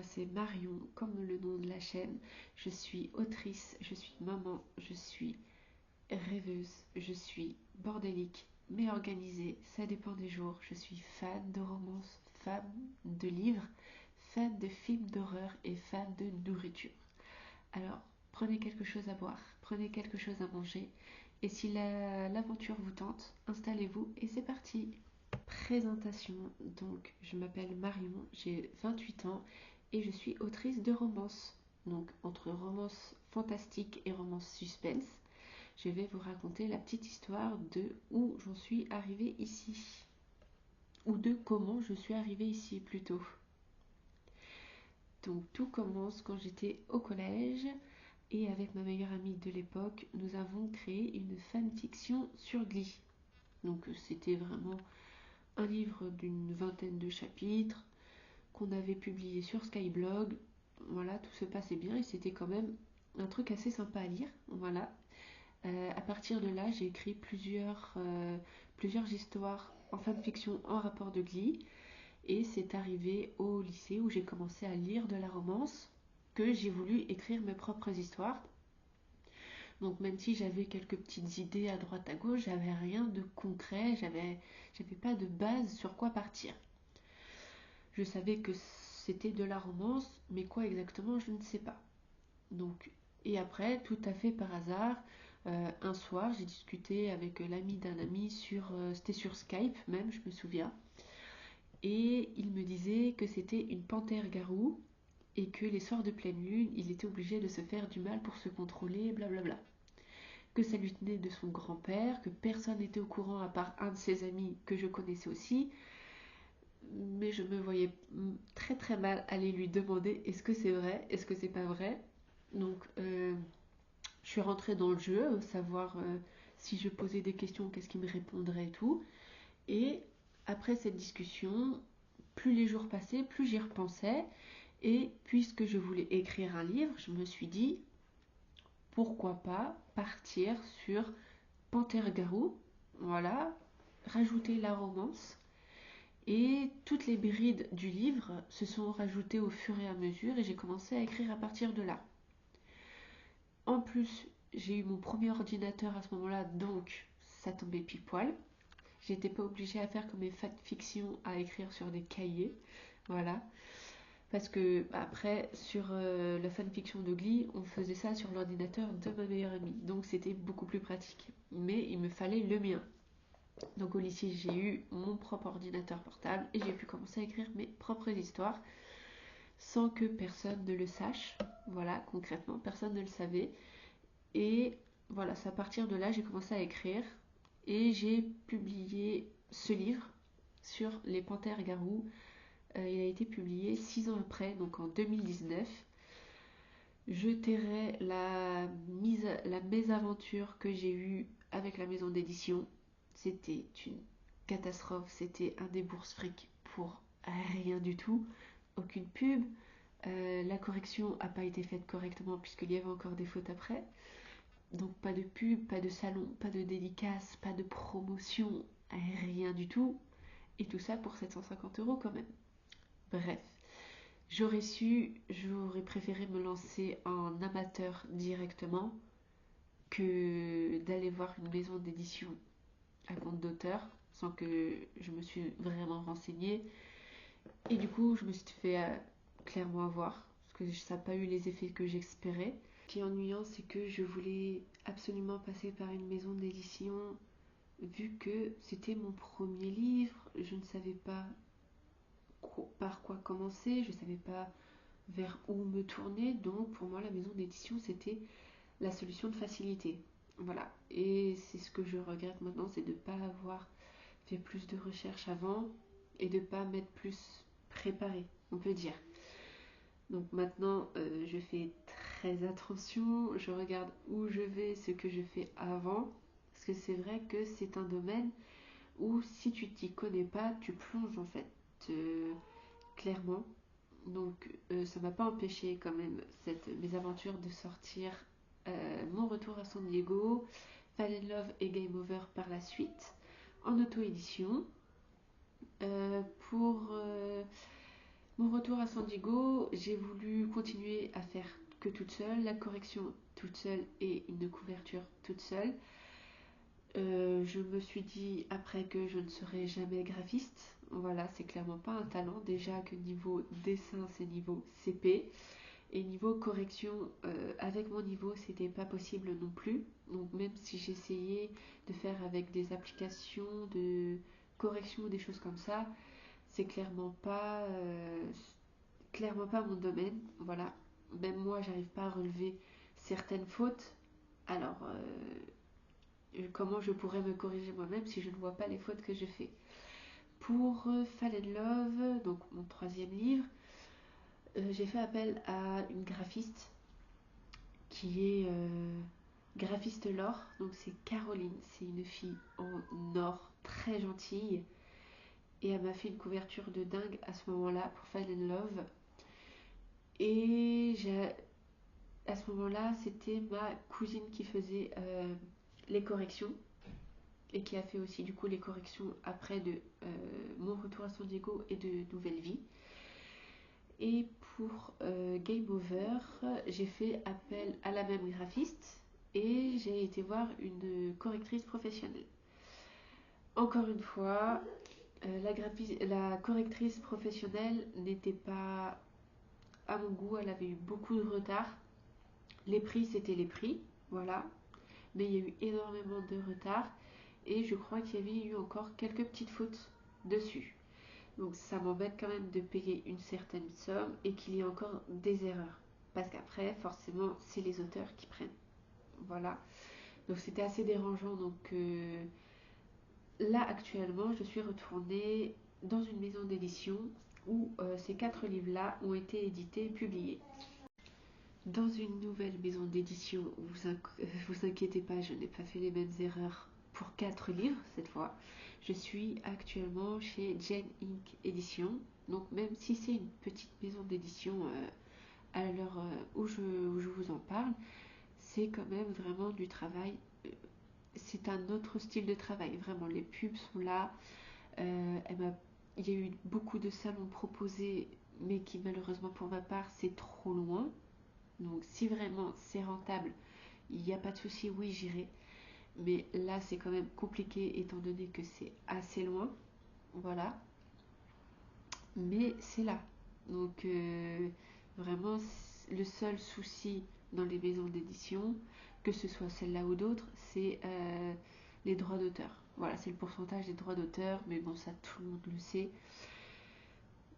c'est Marion, comme le nom de la chaîne. Je suis autrice, je suis maman, je suis rêveuse, je suis bordélique, mais organisée, ça dépend des jours. Je suis fan de romance, fan de livres, fan de films d'horreur et fan de nourriture. Alors, prenez quelque chose à boire, prenez quelque chose à manger, et si l'aventure vous tente, installez-vous et c'est parti. Présentation, donc je m'appelle Marion, j'ai 28 ans et je suis autrice de romance. Donc entre romance fantastique et romance suspense, je vais vous raconter la petite histoire de où j'en suis arrivée ici. Ou de comment je suis arrivée ici plutôt. Donc tout commence quand j'étais au collège et avec ma meilleure amie de l'époque, nous avons créé une fanfiction sur Glee. Donc c'était vraiment un livre d'une vingtaine de chapitres qu'on avait publié sur Skyblog. Voilà, tout se passait bien et c'était quand même un truc assez sympa à lire. Voilà. À partir de là, j'ai écrit plusieurs histoires en fanfiction en rapport de Glee. Et c'est arrivé au lycée où j'ai commencé à lire de la romance que j'ai voulu écrire mes propres histoires. Donc même si j'avais quelques petites idées à droite à gauche, j'avais rien de concret, j'avais pas de base sur quoi partir. Je savais que c'était de la romance, mais quoi exactement, je ne sais pas. Donc, et après, tout à fait par hasard, un soir, j'ai discuté avec l'ami d'un ami c'était sur Skype même, je me souviens. Et il me disait que c'était une panthère-garou et que les soirs de pleine lune, il était obligé de se faire du mal pour se contrôler, blablabla. Que ça lui tenait de son grand-père, que personne n'était au courant à part un de ses amis que je connaissais aussi, mais je me voyais très très mal aller lui demander est-ce que c'est vrai, est-ce que c'est pas vrai. Donc je suis rentrée dans le jeu, savoir si je posais des questions, qu'est-ce qu'il me répondrait et tout. Et après cette discussion, plus les jours passaient, plus j'y repensais. Et puisque je voulais écrire un livre, je me suis dit pourquoi pas partir sur Panthère-Garou, voilà, rajouter la romance. Et toutes les brides du livre se sont rajoutées au fur et à mesure et j'ai commencé à écrire à partir de là. En plus, j'ai eu mon premier ordinateur à ce moment-là, donc ça tombait pile poil. J'étais pas obligée à faire comme mes fanfictions à écrire sur des cahiers, voilà. Parce que après, sur la fanfiction de Glee, on faisait ça sur l'ordinateur de ma meilleure amie, donc c'était beaucoup plus pratique. Mais il me fallait le mien. Donc au lycée, j'ai eu mon propre ordinateur portable et j'ai pu commencer à écrire mes propres histoires sans que personne ne le sache. Voilà, concrètement, personne ne le savait. Et voilà, c'est à partir de là, j'ai commencé à écrire et j'ai publié ce livre sur les panthères-garous. Il a été publié 6 ans après, donc en 2019. Je tairai la mésaventure que j'ai eue avec la maison d'édition. C'était une catastrophe, c'était un débourse-fric pour rien du tout, aucune pub. La correction n'a pas été faite correctement puisqu'il y avait encore des fautes après. Donc pas de pub, pas de salon, pas de dédicace, pas de promotion, rien du tout. Et tout ça pour 750 € quand même. Bref, j'aurais préféré me lancer en amateur directement que d'aller voir une maison d'édition à compte d'auteur sans que je me suis vraiment renseignée. Et du coup, je me suis fait clairement avoir parce que ça n'a pas eu les effets que j'espérais. Ce qui est ennuyant, c'est que je voulais absolument passer par une maison d'édition vu que c'était mon premier livre. Je ne savais pas par quoi commencer, je ne savais pas vers où me tourner, donc pour moi la maison d'édition c'était la solution de facilité. Voilà, et c'est ce que je regrette maintenant, c'est de ne pas avoir fait plus de recherches avant et de ne pas m'être plus préparée, on peut dire. Donc maintenant je fais très attention, je regarde où je vais, ce que je fais avant, parce que c'est vrai que c'est un domaine où si tu t'y connais pas, tu plonges en fait clairement. Donc ça m'a pas empêché quand même cette mésaventure de sortir mon retour à San Diego, Fall in Love et Game Over par la suite en auto-édition. Pour Mon retour à San Diego, j'ai voulu continuer à faire que toute seule, la correction toute seule et une couverture toute seule. Je me suis dit après que je ne serai jamais graphiste. Voilà, c'est clairement pas un talent. Déjà que niveau dessin, c'est niveau CP. Et niveau correction, avec mon niveau, c'était pas possible non plus. Donc même si j'essayais de faire avec des applications de correction ou des choses comme ça, c'est clairement pas mon domaine. Voilà. Même moi, j'arrive pas à relever certaines fautes. Alors, comment je pourrais me corriger moi-même si je ne vois pas les fautes que je fais? Pour Fall and Love, donc mon troisième livre, j'ai fait appel à une graphiste qui est graphiste Laure. Donc c'est Caroline, c'est une fille en or très gentille. Et elle m'a fait une couverture de dingue à ce moment-là pour Fall and Love. Et à ce moment-là, c'était ma cousine qui faisait les corrections et qui a fait aussi du coup les corrections après de mon retour à San Diego et de Nouvelle Vie. Et pour Game Over, j'ai fait appel à la même graphiste et j'ai été voir une correctrice professionnelle. Encore une fois, la correctrice professionnelle n'était pas à mon goût, elle avait eu beaucoup de retard. Les prix, c'était les prix, voilà. Mais il y a eu énormément de retard et je crois qu'il y avait eu encore quelques petites fautes dessus. Donc ça m'embête quand même de payer une certaine somme et qu'il y ait encore des erreurs. Parce qu'après, forcément, c'est les auteurs qui prennent. Voilà. Donc c'était assez dérangeant. Donc là, actuellement, je suis retournée dans une maison d'édition où ces 4 livres-là ont été édités et publiés. Dans une nouvelle maison d'édition, vous inquiétez pas, je n'ai pas fait les mêmes erreurs pour 4 livres cette fois. Je suis actuellement chez Gen Inc. Édition. Donc même si c'est une petite maison d'édition à l'heure où je vous en parle, c'est quand même vraiment du travail. C'est un autre style de travail. Vraiment, les pubs sont là. Il y a eu beaucoup de salons proposés, mais qui malheureusement pour ma part, c'est trop loin. Donc si vraiment c'est rentable, il n'y a pas de souci, oui j'irai. Mais là c'est quand même compliqué étant donné que c'est assez loin. Voilà. Mais c'est là. Donc vraiment le seul souci dans les maisons d'édition, que ce soit celle-là ou d'autres, c'est les droits d'auteur. Voilà, c'est le pourcentage des droits d'auteur, mais bon ça tout le monde le sait.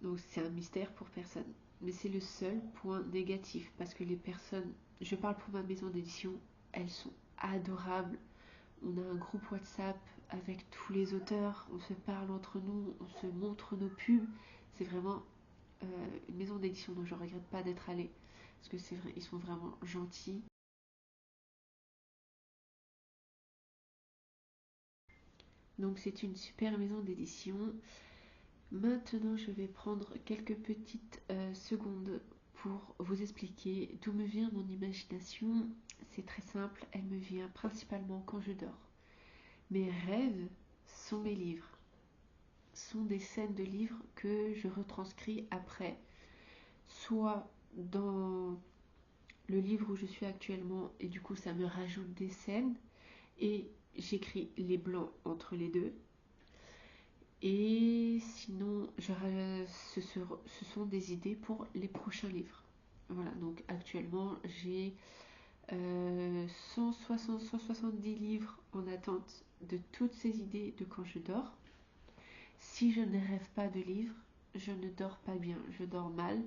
Donc c'est un mystère pour personne. Mais c'est le seul point négatif parce que les personnes, je parle pour ma maison d'édition, elles sont adorables. On a un groupe WhatsApp avec tous les auteurs, on se parle entre nous, on se montre nos pubs. C'est vraiment une maison d'édition dont je ne regrette pas d'être allée parce que c'est vrai, ils sont vraiment gentils. Donc c'est une super maison d'édition. Maintenant, je vais prendre quelques petites secondes pour vous expliquer d'où me vient mon imagination. C'est très simple, elle me vient principalement quand je dors. Mes rêves sont mes livres, sont des scènes de livres que je retranscris après, soit dans le livre où je suis actuellement et du coup ça me rajoute des scènes et j'écris les blancs entre les deux. Et sinon, ce sont des idées pour les prochains livres. Voilà, donc actuellement, j'ai 170 livres en attente de toutes ces idées de quand je dors. Si je ne rêve pas de livres, je ne dors pas bien, je dors mal.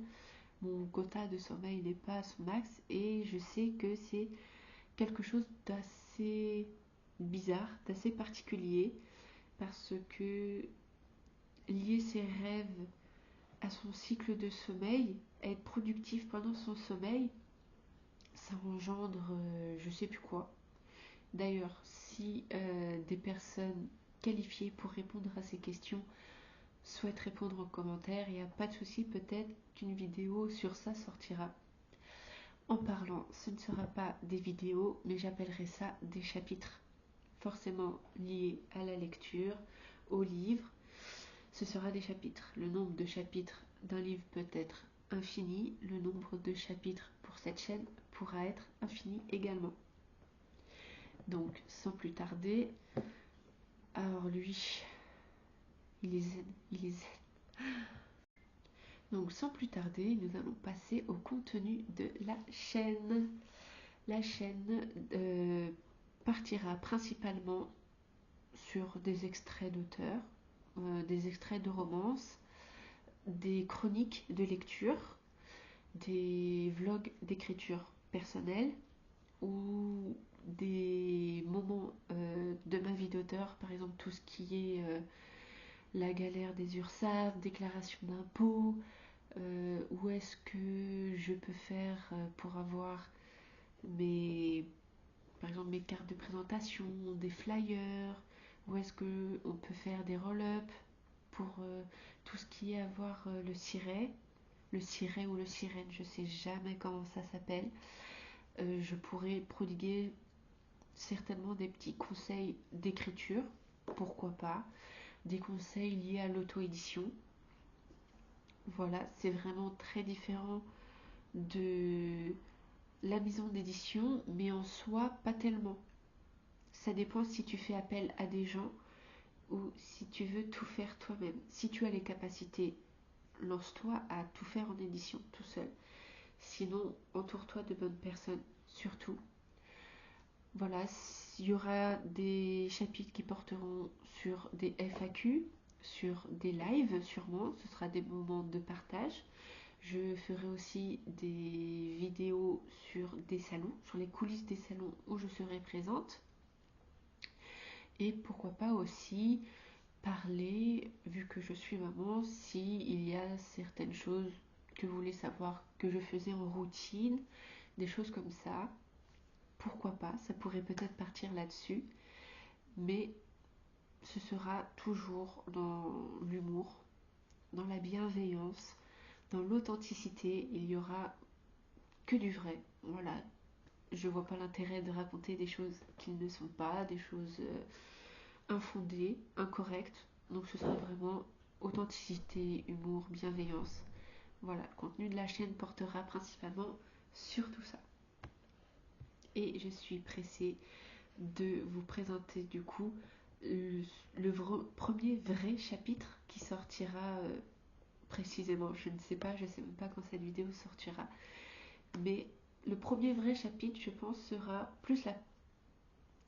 Mon quota de sommeil n'est pas à son max et je sais que c'est quelque chose d'assez bizarre, d'assez particulier parce que lier ses rêves à son cycle de sommeil, être productif pendant son sommeil, ça engendre je sais plus quoi. D'ailleurs, si des personnes qualifiées pour répondre à ces questions souhaitent répondre en commentaire, il n'y a pas de souci, peut-être qu'une vidéo sur ça sortira. En parlant, ce ne sera pas des vidéos, mais j'appellerai ça des chapitres, forcément liés à la lecture, au livre. Ce sera des chapitres. Le nombre de chapitres d'un livre peut être infini, le nombre de chapitres pour cette chaîne pourra être infini également. Donc sans plus tarder, alors lui, il est zen. Donc sans plus tarder, nous allons passer au contenu de la chaîne. La chaîne partira principalement sur des extraits d'auteurs, des extraits de romances, des chroniques de lecture, des vlogs d'écriture personnelle ou des moments de ma vie d'auteur, par exemple tout ce qui est la galère des URSSAF, déclaration d'impôts, où est-ce que je peux faire pour avoir par exemple mes cartes de présentation, des flyers, où est-ce que on peut faire des roll-up pour tout ce qui est avoir le ciré ou le sirène, je sais jamais comment ça s'appelle. Je pourrais prodiguer certainement des petits conseils d'écriture, pourquoi pas, des conseils liés à l'auto-édition. Voilà, c'est vraiment très différent de la maison d'édition, mais en soi, pas tellement. Ça dépend si tu fais appel à des gens ou si tu veux tout faire toi-même. Si tu as les capacités, lance-toi à tout faire en édition tout seul. Sinon, entoure-toi de bonnes personnes, surtout. Voilà, il y aura des chapitres qui porteront sur des FAQ, sur des lives sûrement, ce sera des moments de partage. Je ferai aussi des vidéos sur des salons, sur les coulisses des salons où je serai présente. Et pourquoi pas aussi parler, vu que je suis maman, s'il y a certaines choses que vous voulez savoir que je faisais en routine, des choses comme ça. Pourquoi pas, ça pourrait peut-être partir là-dessus. Mais ce sera toujours dans l'humour, dans la bienveillance, dans l'authenticité. Il y aura que du vrai. Voilà, je vois pas l'intérêt de raconter des choses qui ne sont pas, des choses infondées, incorrectes. Donc ce sera vraiment authenticité, humour, bienveillance. Voilà, le contenu de la chaîne portera principalement sur tout ça. Et je suis pressée de vous présenter du coup premier vrai chapitre qui sortira précisément. Je ne sais même pas quand cette vidéo sortira. Mais le premier vrai chapitre, je pense, sera plus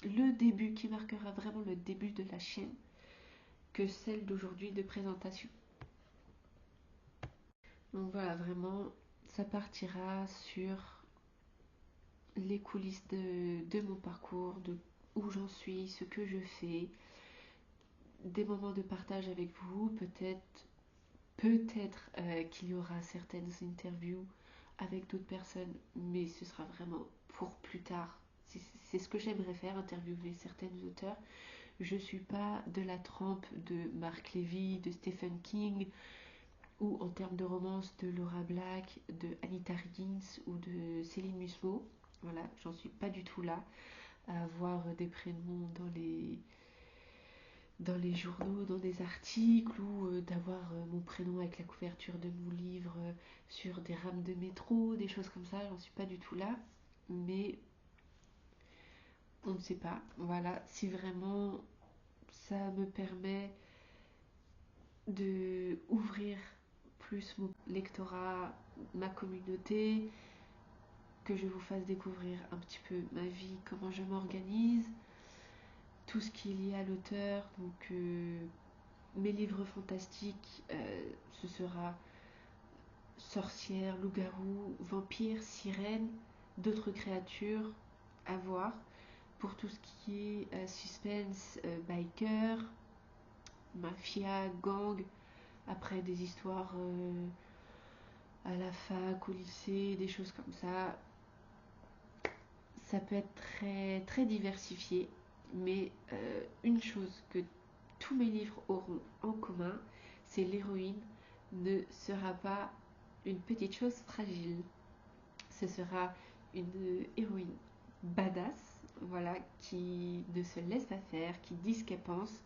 le début, qui marquera vraiment le début de la chaîne, que celle d'aujourd'hui de présentation. Donc voilà, vraiment, ça partira sur les coulisses de mon parcours, de où j'en suis, ce que je fais, des moments de partage avec vous, peut-être qu'il y aura certaines interviews avec d'autres personnes, mais ce sera vraiment pour plus tard. C'est ce que j'aimerais faire, interviewer certains auteurs. Je suis pas de la trempe de Marc Lévy, de Stephen King, ou en termes de romance de Laura Black, de Anita Riggins ou de Céline Musmo. Voilà, j'en suis pas du tout là à avoir des prénoms dans les journaux, dans des articles, ou d'avoir mon prénom avec la couverture de mon livre sur des rames de métro, des choses comme ça, j'en suis pas du tout là. Mais on ne sait pas. Voilà, si vraiment ça me permet de ouvrir plus mon lectorat, ma communauté, que je vous fasse découvrir un petit peu ma vie, comment je m'organise, tout ce qui est lié à l'auteur, donc mes livres fantastiques, ce sera sorcières, loups-garous, vampires, sirènes, d'autres créatures à voir. Pour tout ce qui est suspense, biker, mafia, gang, après des histoires à la fac, au lycée, des choses comme ça. Ça peut être très, très diversifié, mais une chose que tous mes livres auront en commun, c'est l'héroïne ne sera pas une petite chose fragile. Ce sera une héroïne badass, voilà, qui ne se laisse pas faire, qui dit ce qu'elle pense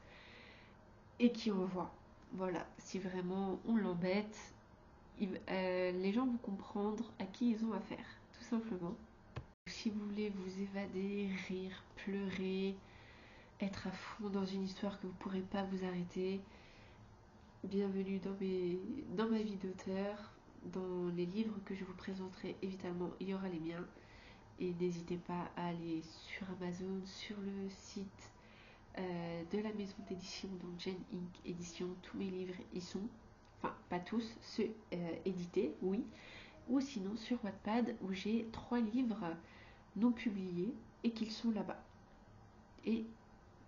et qui envoie. Voilà, si vraiment on l'embête, les gens vont comprendre à qui ils ont affaire, tout simplement. Si vous voulez vous évader, rire, pleurer, être à fond dans une histoire que vous ne pourrez pas vous arrêter, bienvenue dans ma vie d'auteur. Dans les livres que je vous présenterai, évidemment, il y aura les miens. Et n'hésitez pas à aller sur Amazon, sur le site de la maison d'édition, donc Jen Inc. Édition. Tous mes livres y sont. Enfin, pas tous, ceux édités, oui. Ou sinon sur Wattpad, où j'ai 3 livres non publiés et qui sont là-bas. Et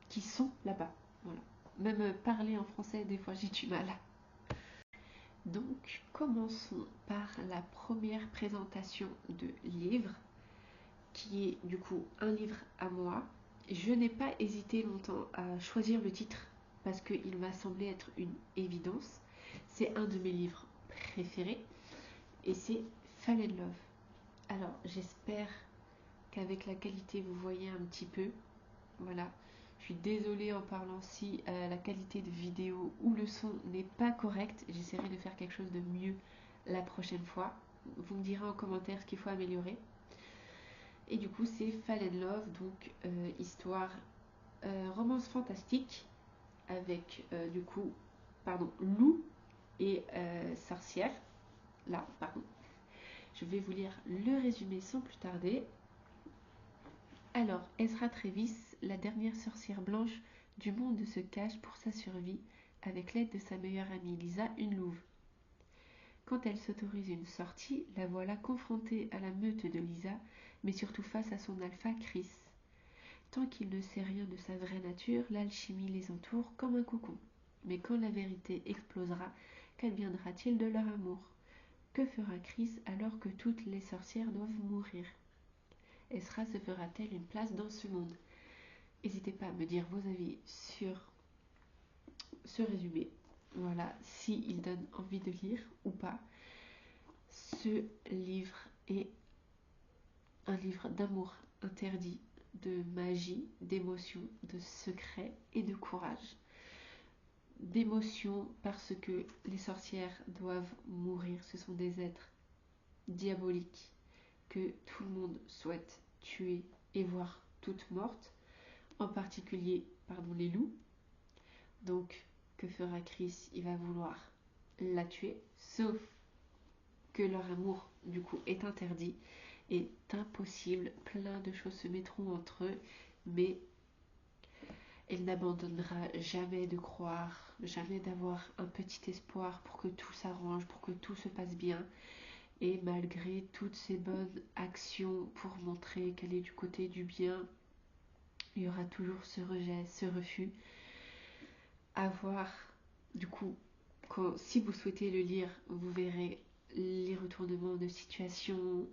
qui sont là-bas. Voilà. Même parler en français, des fois, j'ai du mal. Donc, commençons par la première présentation de livre, qui est du coup un livre à moi. Je n'ai pas hésité longtemps à choisir le titre parce qu'il m'a semblé être une évidence. C'est un de mes livres préférés et c'est Fall in Love. Alors, j'espère qu'avec la qualité vous voyez un petit peu. Voilà. Je suis désolée en parlant si la qualité de vidéo ou le son n'est pas correct. J'essaierai de faire quelque chose de mieux la prochaine fois. Vous me direz en commentaire ce qu'il faut améliorer. Et du coup, c'est Fall in Love, donc histoire romance fantastique avec du coup, loup et sorcière. Là, pardon. Je vais vous lire le résumé sans plus tarder. Alors, Ezra Travis, la dernière sorcière blanche du monde, se cache pour sa survie avec l'aide de sa meilleure amie Lisa, une louve. Quand elle s'autorise une sortie, la voilà confrontée à la meute de Lisa, mais surtout face à son alpha Chris. Tant qu'il ne sait rien de sa vraie nature, l'alchimie les entoure comme un cocon. Mais quand la vérité explosera, qu'adviendra-t-il de leur amour? Que fera Chris alors que toutes les sorcières doivent mourir? Ezra se fera-t-elle une place dans ce monde? N'hésitez pas à me dire vos avis sur ce résumé. Voilà, s'il donne envie de lire ou pas. Ce livre est un livre d'amour interdit, de magie, d'émotion, de secret et de courage. D'émotion parce que les sorcières doivent mourir. Ce sont des êtres diaboliques que tout le monde souhaite tuer et voir toutes mortes, en particulier les loups. Donc, que fera Chris? Il va vouloir la tuer, sauf que leur amour, du coup, est interdit, est impossible. Plein de choses se mettront entre eux, mais elle n'abandonnera jamais de croire, jamais d'avoir un petit espoir pour que tout s'arrange, pour que tout se passe bien. Et malgré toutes ces bonnes actions pour montrer qu'elle est du côté du bien, il y aura toujours ce rejet, ce refus. À voir, du coup, si vous souhaitez le lire, vous verrez les retournements de situation,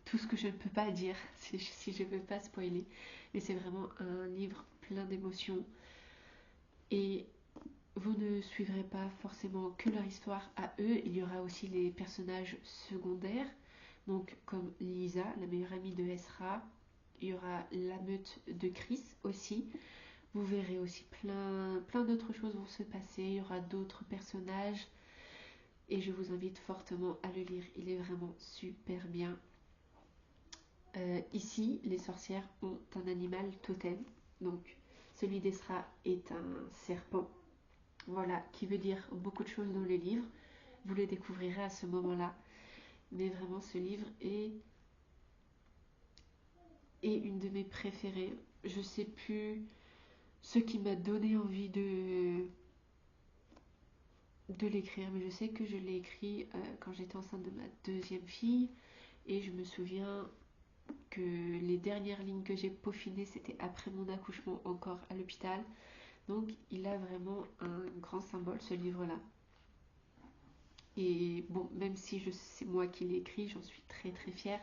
tout ce que je ne peux pas dire si je ne peux pas spoiler. Mais c'est vraiment un livre plein d'émotions et vous ne suivrez pas forcément que leur histoire à eux, il y aura aussi les personnages secondaires, donc comme Lisa, la meilleure amie de Ezra, il y aura la meute de Chris aussi. Vous verrez aussi plein d'autres choses vont se passer, il y aura d'autres personnages et je vous invite fortement à le lire, il est vraiment super bien. Ici, les sorcières ont un animal totem, donc celui d'Ezra est un serpent, voilà, qui veut dire beaucoup de choses dans le livre. Vous le découvrirez à ce moment-là. Mais vraiment, ce livre est une de mes préférées. Je sais plus ce qui m'a donné envie de l'écrire, mais je sais que je l'ai écrit quand j'étais enceinte de ma deuxième fille. Et je me souviens que les dernières lignes que j'ai peaufinées, c'était après mon accouchement, encore à l'hôpital. Donc, il a vraiment un grand symbole, ce livre-là. Et bon, même si c'est moi qui l'ai écrit, j'en suis très très fière.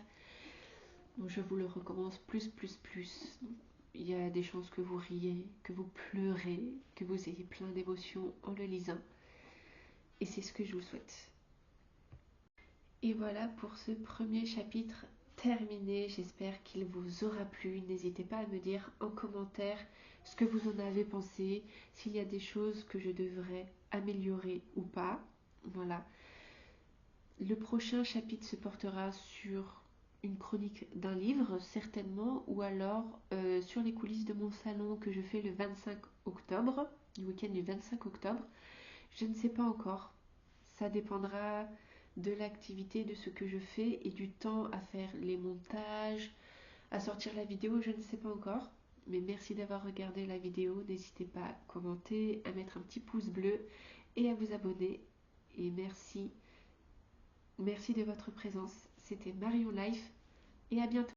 Donc je vous le recommande plus. Il y a des chances que vous riez, que vous pleurez, que vous ayez plein d'émotions en le lisant. Et c'est ce que je vous souhaite. Et voilà pour ce premier chapitre terminé. J'espère qu'il vous aura plu. N'hésitez pas à me dire en commentaire ce que vous en avez pensé, s'il y a des choses que je devrais améliorer ou pas. Voilà. Le prochain chapitre se portera sur une chronique d'un livre, certainement, ou alors sur les coulisses de mon salon que je fais le 25 octobre, le week-end du 25 octobre. Je ne sais pas encore. Ça dépendra de l'activité, de ce que je fais et du temps à faire les montages, à sortir la vidéo, je ne sais pas encore. Mais merci d'avoir regardé la vidéo. N'hésitez pas à commenter, à mettre un petit pouce bleu et à vous abonner. Et merci. Merci de votre présence. C'était Marion Life et à bientôt.